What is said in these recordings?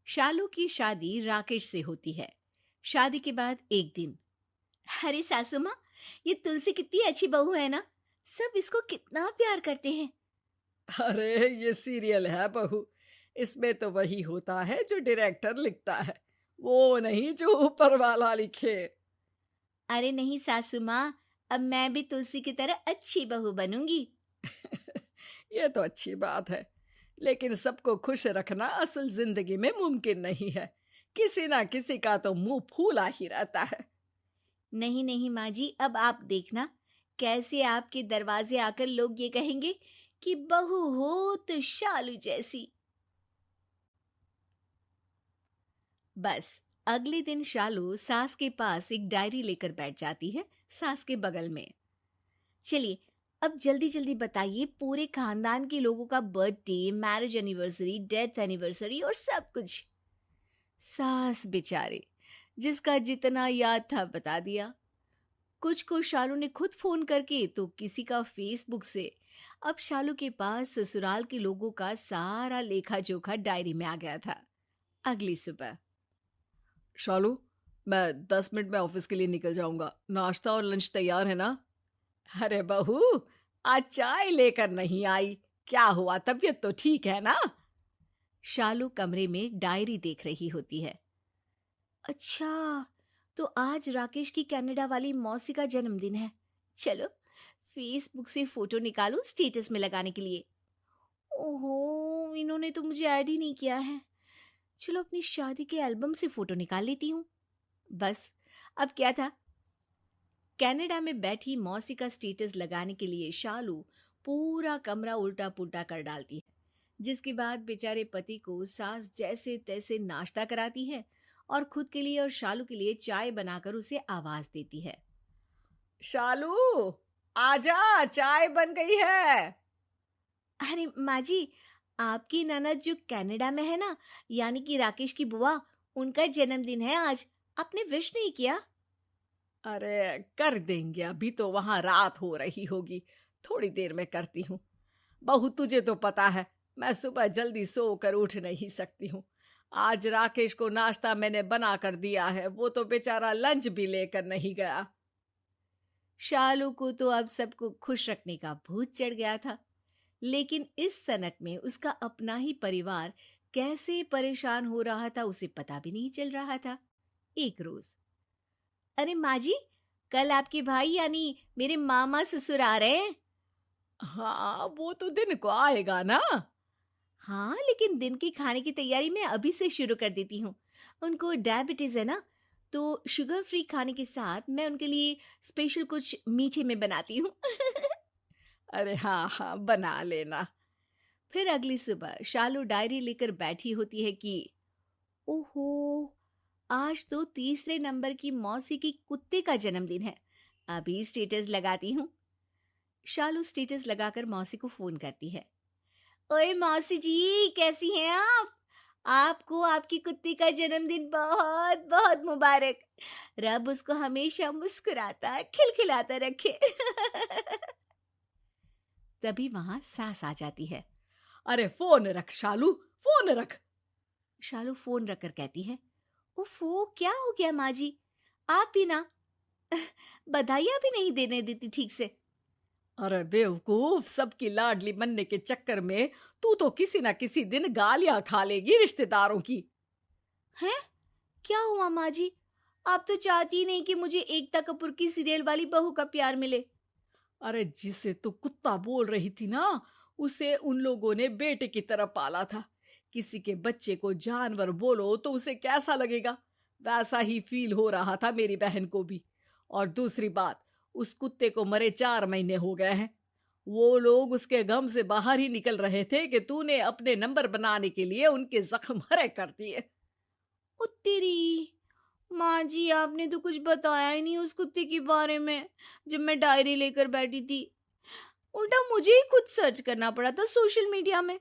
शालू की शादी राकेश से होती है। शादी के बाद एक दिन, अरे सासू माँ, ये तुलसी कितनी अच्छी बहू है ना। सब इसको कितना प्यार करते हैं। अरे ये सीरियल है बहू। इसमें तो वही होता है जो डायरेक्टर लिखता है, वो नहीं जो ऊपर वाला लिखे। अरे नहीं सासू माँ, अब मैं भी तुलसी की तरह अच्छी बहू बनूंगी। ये तो अच्छी बात है, लेकिन सबको खुश रखना असल जिंदगी में मुमकिन नहीं है। किसी ना किसी का तो मुंह फूला ही रहता है। नहीं नहीं माँ जी, अब आप देखना कैसे आपके दरवाजे आकर लोग ये कहेंगे कि बहू हो तो शालू जैसी। बस अगले दिन शालू सास के पास एक डायरी लेकर बैठ जाती है, सास के बगल में। चलिए, अब जल्दी जल्दी बताइए पूरे खानदान के लोगों का birthday, marriage anniversary, death anniversary और सब कुछ। सास बेचारे, जिसका जितना याद था बता दिया। कुछ को शालू ने खुद फोन करके, तो किसी का फेसबुक से। अब शालू के पास ससुराल के लोगों का सारा लेखा जोखा डायरी में आ गया था। अगली सुबह, शालू, मैं 10 मिनट में ऑफिस के लिए निकल जाऊंगा। नाश्ता और लंच तैयार है ना? अरे बहू, आज चाय लेकर नहीं आई? क्या हुआ, तबीयत तो ठीक है ना? शालू कमरे में डायरी देख रही होती है। अच्छा, तो आज राकेश की कनाडा वाली मौसी का जन्मदिन है। चलो, फेसबुक से फोटो निकालूं स्टेटस में लगाने के लिए। ओहो, इन्होंने तो मुझे ऐड ही नहीं किया है। चलो अपनी शादी के एल्बम से फोटो निकाल लेती हूँ। बस, अब क्या था, कनाडा में बैठी मौसी का स्टेटस लगाने के लिए शालू पूरा कमरा उल्टा पुल्टा कर डालती है। जिसके बाद बेचारे पति को सास जैसे तैसे नाश्ता कराती है और खुद के लिए और शालू के लिए चाय बनाकर उसे आवाज देती है। शालू, आजा, चाय बन गई है। अरे माँ जी, आपकी ननद जो कनाडा में है ना, यानी कि राकेश की बुआ, उनका जन्मदिन है आज। आपने विश नहीं किया? अरे कर देंगे, अभी तो वहां रात हो रही होगी। थोड़ी देर में करती हूँ। बहू, तुझे तो पता है मैं सुबह जल्दी सोकर उठ नहीं सकती हूँ। आज राकेश को नाश्ता मैंने बना कर दिया है, वो तो बेचारा लंच भी लेकर नहीं गया। शालू को तो अब सबको खुश रखने का भूत चढ़ गया था, लेकिन इस सनक में उसका अपना ही परिवार कैसे परेशान हो रहा था उसे पता भी नहीं चल रहा था। एक रोज, अरे माँ जी, कल आपके भाई यानी मेरे मामा ससुर आ रहे हैं। हाँ, वो तो दिन को आएगा ना। हाँ, लेकिन दिन की खाने की तैयारी मैं अभी से शुरू कर देती हूँ। उनको डायबिटीज है ना, तो शुगर फ्री खाने के साथ मैं उनके लिए स्पेशल कुछ मीठे में बनाती हूँ। अरे हाँ हाँ, बना लेना। फिर अगली सुबह शालू डायरी लेकर बैठी होती है कि ओहो, आज तो तीसरे नंबर की मौसी की कुत्ते का जन्मदिन है। अभी स्टेटस लगाती हूँ। शालू स्टेटस लगाकर मौसी को फोन करती है। ओए मौसी जी, कैसी हैं आप? आपको आपकी कुत्ती का जन्मदिन बहुत बहुत मुबारक। रब उसको हमेशा मुस्कुराता खिलखिलाता रखे। तभी वहां सास आ जाती है। अरे फोन रख शालू, फोन रख। शालू फोन रखकर कहती है, उफ़ो, क्या हो गया माँ जी? आप भी ना बधाइयाँ भी नहीं देने देती ठीक से। अरे बेवकूफ, सबकी लाडली बनने के चक्कर में तू तो किसी ना किसी दिन गालियां खा लेगी रिश्तेदारों की। हैं? क्या हुआ माँ जी? आप तो चाहती ही नहीं कि मुझे एकता कपूर की सीरियल वाली बहू का प्यार मिले। अरे जिसे तू कुत्ता बोल रही थी ना, उसे उन लोगों ने बेटे की तरह पाला था। किसी के बच्चे को जानवर बोलो तो उसे कैसा लगेगा? वैसा ही फील हो रहा था मेरी बहन को भी। और दूसरी बात, उस कुत्ते को मरे 4 महीने हो गए हैं। वो लोग उसके गम से बाहर ही निकल रहे थे कि तूने अपने नंबर बनाने के लिए उनके जख्म हरे कर दिए। ओ तेरी! माँ जी, आपने तो कुछ बताया ही नहीं उस कुत्ते के बारे में जब मैं डायरी लेकर बैठी थी। उल्टा मुझे ही खुद सर्च करना पड़ा था सोशल मीडिया में।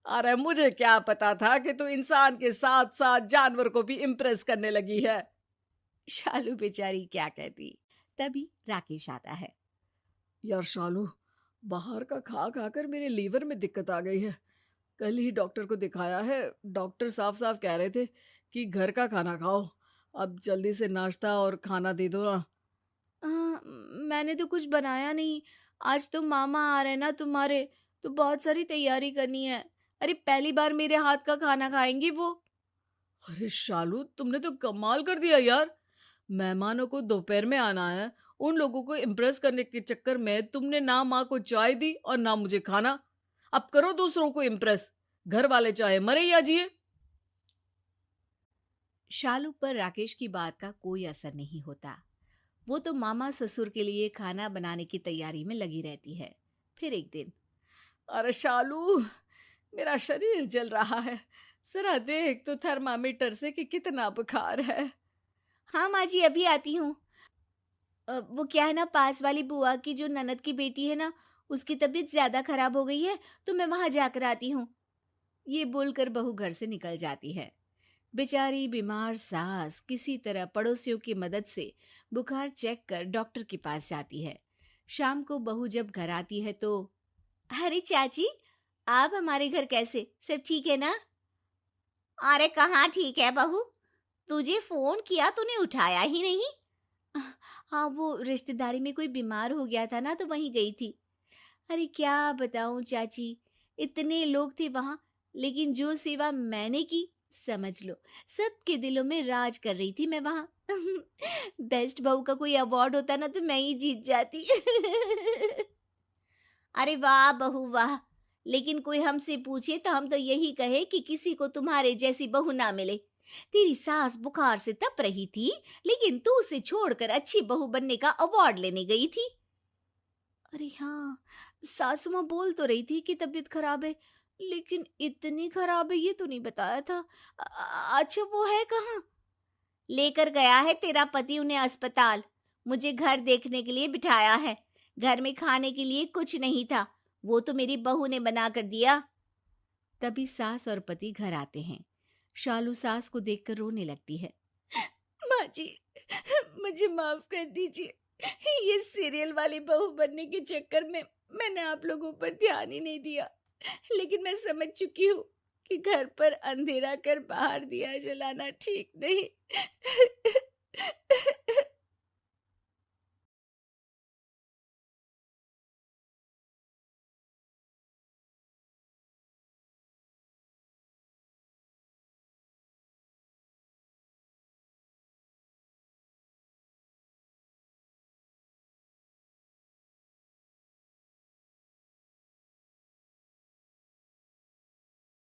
अरे मुझे क्या पता था कि तू इंसान के साथ साथ जानवर को भी इम्प्रेस करने लगी है। शालू बेचारी क्या कहती। तभी राकेश आता है। यार शालू, बाहर का खा खाकर मेरे लीवर में दिक्कत आ गई है। कल ही डॉक्टर को दिखाया है। डॉक्टर साफ साफ कह रहे थे कि घर का खाना खाओ। अब जल्दी से नाश्ता और खाना दे दो ना। मैंने तो कुछ बनाया नहीं। आज तो मामा आ रहे हैं ना तुम्हारे, तो बहुत सारी तैयारी करनी है। अरे पहली बार मेरे हाथ का खाना खाएंगी वो। अरे शालू, तुमने तो कमाल कर दिया यार। मेहमानों को दोपहर में आना है, उन लोगों को इम्प्रेस करने के चक्कर में तुमने ना माँ को चाय दी और ना मुझे खाना। अब करो दूसरों को इम्प्रेस, घर वाले चाहे मरे या जिए। शालू पर राकेश की बात का कोई असर नहीं होता। वो तो मामा ससुर के लिए खाना बनाने की तैयारी में लगी रहती है। फिर एक दिन, अरे शालू, मेरा शरीर जल रहा है। जरा देख तो थर्मामीटर से कि कितना बुखार है। हाँ माँ जी अभी आती हूँ। वो क्या है ना, पास वाली बुआ की जो ननद की बेटी है ना, उसकी तबीयत ज्यादा खराब हो गई है, तो मैं वहां जाकर आती हूँ। ये बोलकर बहू घर से निकल जाती है। बेचारी बीमार सास किसी तरह पड़ोसियों की मदद से बुखार चेक कर डॉक्टर के पास जाती है। शाम को बहू जब घर आती है तो, अरे चाची, आप हमारे घर कैसे, सब ठीक है ना? अरे कहाँ ठीक है बहू, तुझे फोन किया तूने उठाया ही नहीं। हाँ वो रिश्तेदारी में कोई बीमार हो गया था ना, तो वहीं गई थी। अरे क्या बताऊं चाची, इतने लोग थे वहां, लेकिन जो सेवा मैंने की, समझ लो सबके दिलों में राज कर रही थी मैं वहां। बेस्ट बहू का कोई अवार्ड होता ना तो मैं ही जीत जाती। अरे वाह बहू वाह, लेकिन कोई हमसे पूछे तो हम तो यही कहे कि किसी को तुम्हारे जैसी बहू ना मिले। तेरी सास बुखार से तप रही थी, लेकिन तू उसे छोड़कर अच्छी बहू बनने का अवार्ड लेने गई थी। अरे हाँ, सासू माँ बोल तो रही थी कि तबीयत खराब है, लेकिन इतनी खराब है ये तो नहीं बताया था। अच्छा वो है कहाँ? लेकर गया है तेरा पति उन्हें अस्पताल। मुझे घर देखने के लिए बिठाया है। घर में खाने के लिए कुछ नहीं था, वो तो मेरी बहू ने बना कर दिया। तभी सास और पति घर आते हैं। शालू सास को देखकर रोने लगती है। माँ जी, मुझे माफ कर दीजिए। ये सीरियल वाली बहू बनने के चक्कर में मैंने आप लोगों पर ध्यान ही नहीं दिया। लेकिन मैं समझ चुकी हूँ कि घर पर अंधेरा कर बाहर दिया जलाना ठीक नहीं।